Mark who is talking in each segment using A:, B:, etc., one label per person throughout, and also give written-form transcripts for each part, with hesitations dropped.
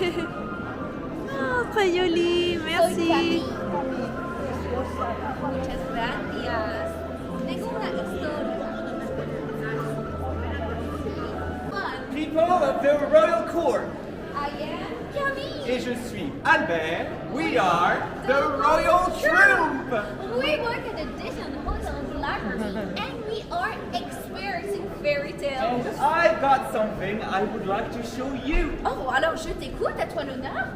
A: Oh, très joli, merci.
B: Muchas gracias. Tengo una historia.
C: People of the Royal Court.
B: I am Camille.
C: Et je suis Albert. We are the Royal Troupe.
B: We work at the Disneyland Hotel Library and we are experts in fairy tales.
C: And I've got something I would like to show you.
B: Oh, alors je t'écoute, à toi l'honneur.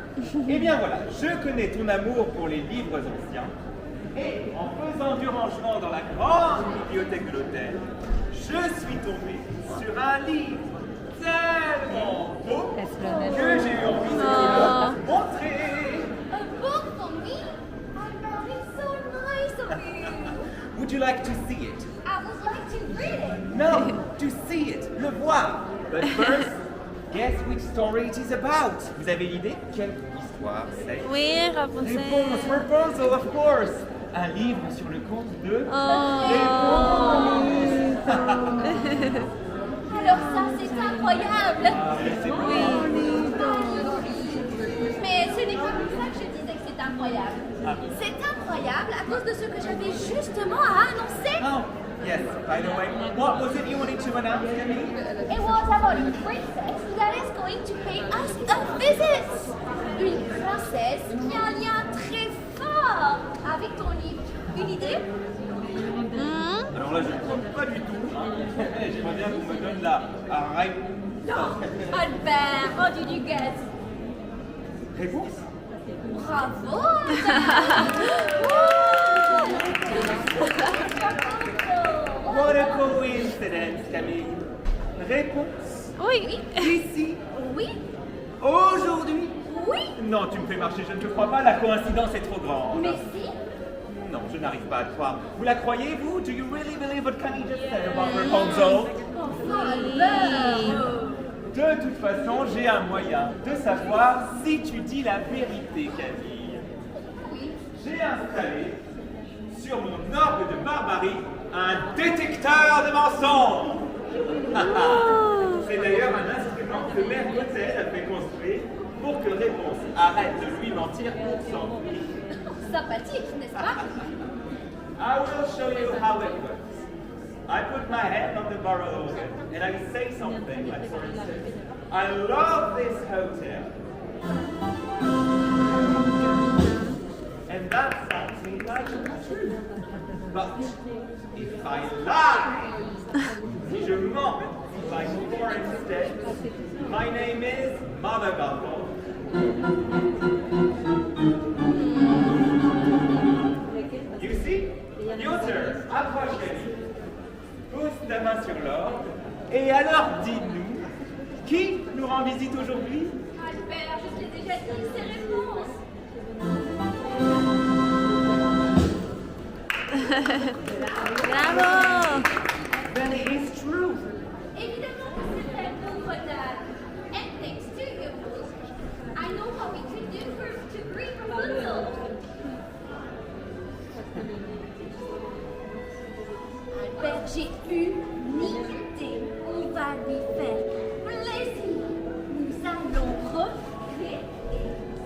C: Eh bien voilà, je connais ton amour pour les livres anciens. Et en faisant du rangement dans la grande bibliothèque de l'hôtel, je suis tombé sur un livre tellement beau que j'ai eu envie de te le montrer.
B: A book for me? I know it's so nice of you.
C: Would you like to see it?
B: I would like to read it.
C: No, to see it, le voir. But first, guess which story it is about. Vous avez l'idée? Quelle histoire c'est?
A: Oui, Rapunzel.
C: Réponse, Rapunzel, of course. Un livre sur le conte de
B: Alors ça, c'est incroyable. Mais ce n'est pas pour ça que je disais que c'est incroyable. C'est incroyable à cause de ce que j'avais justement à annoncer.
C: Oh, yes, by the way, what was it you wanted to announce, Camille?
B: It was about a princess that is going to pay us a visit. Une princesse qui a un lien très fort avec ton livre. Une idée?
C: Alors là, je ne comprends pas du tout. J'aimerais bien qu'on me donne la réponse.
B: Albert, how did you guess?
C: Réponse?
B: Bravo!
C: What a coincidence, Camille. Réponse?
A: Oui.
C: Ici?
B: Oui?
C: Aujourd'hui?
B: Oui?
C: Non, tu me fais marcher, je ne te crois pas, la coïncidence est trop grande.
B: Mais si?
C: Non, je n'arrive pas à te croire. Vous la croyez, vous? Do you really believe what Camille just said about Rapunzel? De toute façon, j'ai un moyen de savoir si tu dis la vérité, Camille.
B: Oui.
C: J'ai installé sur mon orgue de barbarie un détecteur de mensonges. C'est d'ailleurs un instrument que Mère Gothel a fait construire pour que Réponse arrête de lui mentir pour son prix.
B: Sympathique, n'est-ce pas?
C: I will show you how it works. I put my hand on the barrel organ and I say something like, for instance, I love this hotel. And that sounds me like truth. But if I lie, si je mens, like for instance, my name is Mother Gumbo. You see? Your turn. Approche, Camille. Pose ta main sur l'orgue. Et alors, dis-nous, qui nous rend visite aujourd'hui?
B: Albert, je t'ai déjà dit ses réponses.
A: Bravo.
C: Then it is true.
B: Évidemment que c'est vrai, pauvre dame. And thanks to you, I know what we can do to greet Rapunzel. Albert, j'ai une idée. On va lui faire plaisir. Nous allons recréer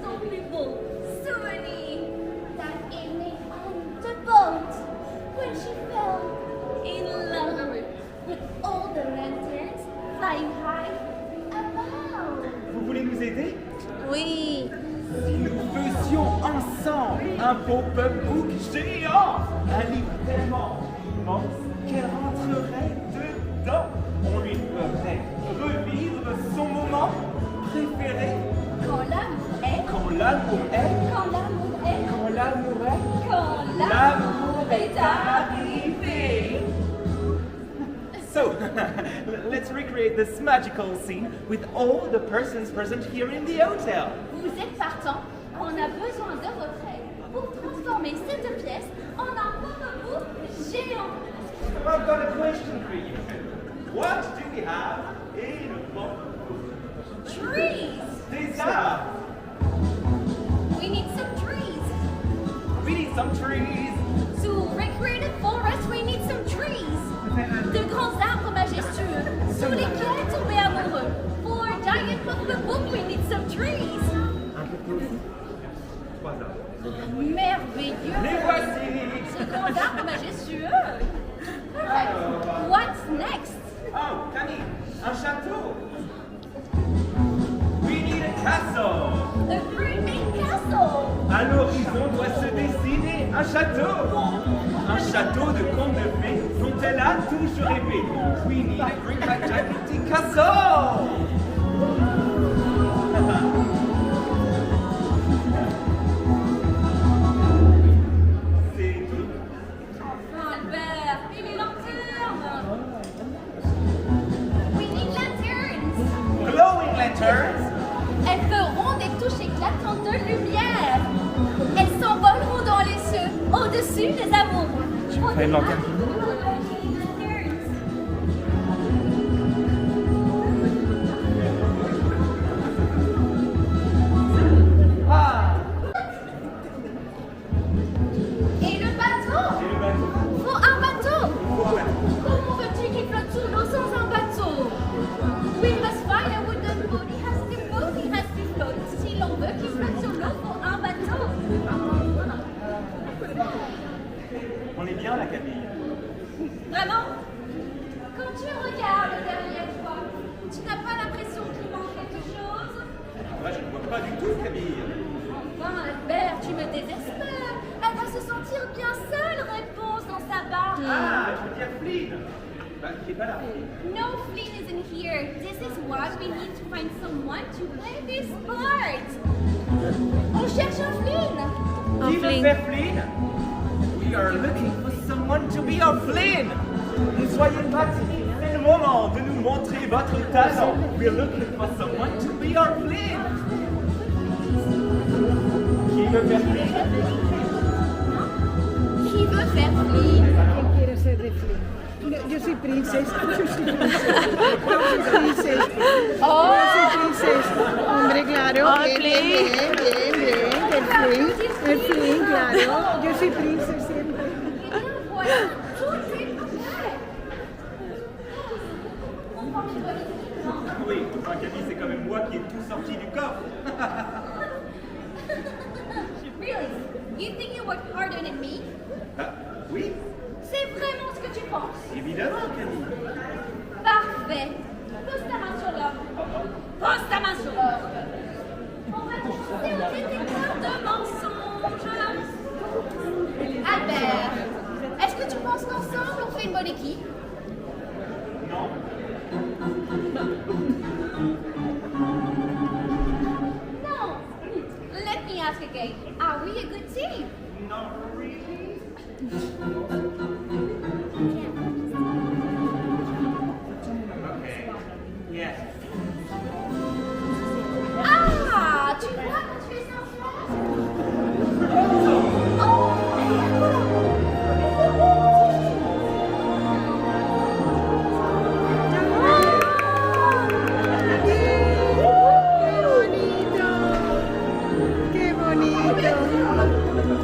B: son plus beau souvenir. That evening on the boat, when she fell in love with all the lanterns flying high above.
C: Vous voulez nous aider?
A: Oui.
C: Si nous faisions ensemble un pop-up book géant, un livre tellement immense qu'elle rentrerait dedans. On lui ferait revivre son moment préféré.
B: Quand l'amour est,
C: Quand l'amour est,
B: quand l'amour est,
C: quand l'amour est,
B: quand
C: l'amour
B: l'amour est arrivé.
C: So, let's recreate this magical scene with all the persons present here in the hotel.
B: Vous êtes partant? On a besoin de votre aide pour transformer cette pièce en un pop-up géant.
C: So I've got a question for you. What do we have in a pop-up?
B: Trees!
C: Des arbres.
B: We need some trees.
C: We need some trees.
B: To recreate a forest, we need some trees. De grands arbres majestueux, sous lesquels tomber amoureux. For a giant pop-up book, we need some trees. Merveilleux.
C: Les voici.
B: Ce grand arbre majestueux. Perfect. What's next?
C: Oh, Camille, un château. We need a castle.
B: A great big castle.
C: À l'horizon doit se dessiner un château. Un château de contes de fées dont elle a toujours rêvé. We need a great gigantic castle. C'est tout.
B: Enfin, Albert, et les lanternes? We need lanterns.
C: Glowing lanterns.
B: Elles feront des touches éclatantes de lumière. Elles s'envoleront dans les cieux, au-dessus des amours.
C: Tu veux une lanterne? Ah.
B: Et le bateau?
C: Et le bateau.
B: Faut un bateau. Comment veux-tu qu'il flotte sous l'eau sans un bateau? We must find a wooden boat. He has to float. Si l'on veut qu'il flotte sur l'eau, faut un bateau.
C: On est bien là, Camille.
B: Vraiment? Quand tu regardes derrière toi, tu n'as pas l'impression qu'il manque quelque chose?
C: Moi, je ne vois pas du tout, Camille.
B: Enfin, Albert, tu me désespères. Elle va se sentir bien seule, réponse dans sa barre.
C: Ah, je veux dire Flynn. Bah, qui est pas là.
B: No, Flynn isn't here. This is why we need to find someone to play this part. On cherche un Flynn.
C: Qui veut faire Flynn? We are looking for someone to be our Flynn. Ne soyez pas timides, c'est le moment de nous montrer votre talent. We are looking for someone to be our Flynn. Qui veut faire Flynn?
B: Qui veut faire Flynn?
D: ¿Quién quiere ser de Flynn? Yo soy princesa.
B: Oh,
D: Yo soy princesa. Hombre, claro.
A: Oh,
D: Bien, bien, bien, bien. El Flynn, claro. Yo soy princesa siempre.
B: voilà, tout est prêt.
C: Oui, enfin Camille, c'est quand même moi qui ai tout sorti du coffre.
B: Really? You think you work harder than me?
C: Ah, oui,
B: C'est vraiment ce que tu penses?
C: évidemment, Camille.
B: Parfait. Pose ta main sur l'or. Pose ta main sur l'or. On va utiliser au détecteur de mensonges. Albert, est-ce que tu penses qu'ensemble on fait une bonne équipe?
C: Non.
B: Non. Let me ask again. Are we a good team?
C: Not really. Okay. Yes.
B: Ah, tu vois quand tu es sans place? Oh,
D: ¡Qué bonito!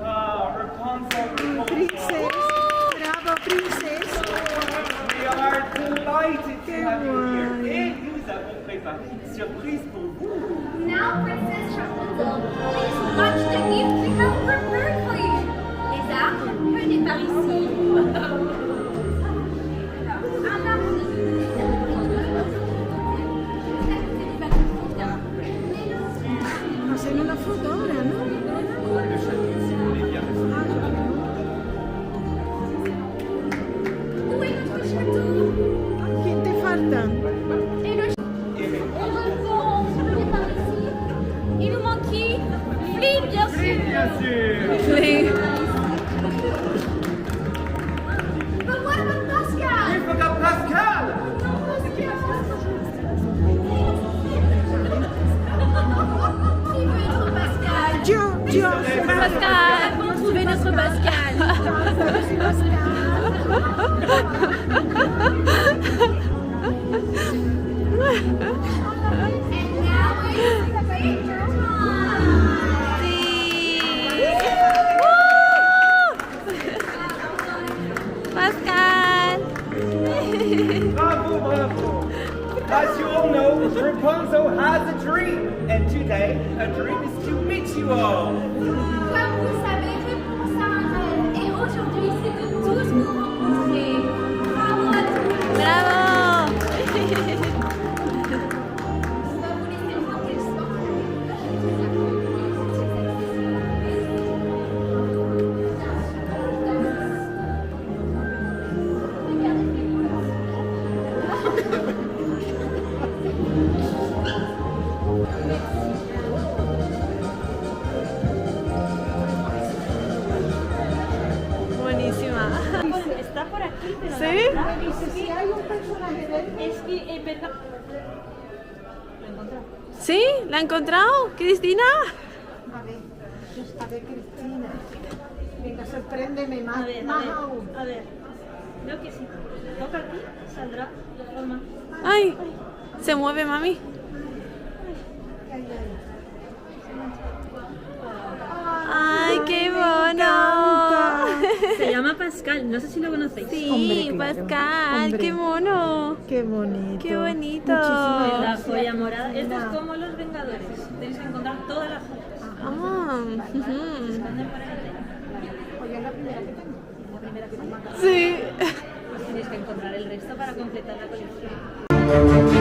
C: Ah, Rapunzel.
D: Princesa. Bravo, princesa.
C: We are delighted to have you here.
D: Qué
C: Et nous avons préparé une surprise pour vous.
B: now, Princess Rapunzel, please watch the gift we have prepared for you. Les arbres, venez par ici. Un arbre.
D: Hacen una foto ahora, ¿no?
C: Le château, si vous voulez bien.
B: Où est notre château?
D: ¿Quién te falta?
B: Et le vent, venez par ici. Il nous manque qui? Flynn, bien sûr.
C: Bien sûr.
B: But what about Pascal?
C: Il faut qu'un Pascal.
B: Non, Pascal. Qui veut être Pascal?
D: Yo.
A: Pascal.
B: Nous avons trouvé notre Pascal. And now it's picture time.
A: Pascal.
C: Bravo, bravo. As you all know, Rapunzel has a dream, and today, her dream is to meet you all.
B: Comme vous savez, réponse à un rêve. Et aujourd'hui, c'est de tous vous rencontrer. Bravo à tous.
A: ¡Bravo!
B: On va vous laisser le temps qu'elle sorte.
A: Buenísima.
E: Está por aquí, pero
A: ¿Sí?
E: la verdad
D: Dice, si hay un personaje verde,
E: es que es verdad. Lo he encontrado.
A: ¿Sí? ¿La ha encontrado? ¿Cristina?
D: a ver, Cristina. Venga, sorpréndeme más,
E: A ver,
D: más aún.
E: a ver. Creo que si toca aquí, saldrá de forma.
A: ¡Ay! Se mueve, mami.
D: Ay, ay.
A: ¡Ay, qué mono!
E: Se llama Pascal, no sé si lo conocéis.
A: Sí,
D: Hombre, claro.
A: Pascal,
D: Hombre.
A: qué mono.
D: Qué bonito.
A: Qué bonito.
E: La joya morada. Esto es como los Vengadores. Tenéis que encontrar todas las joyas.
A: Ah, ujú.
E: Esconden por ahí.
D: Oye, es la primera que tengo.
E: La primera que te manda.
A: Sí.
E: Pues tenéis que encontrar el resto para completar la colección.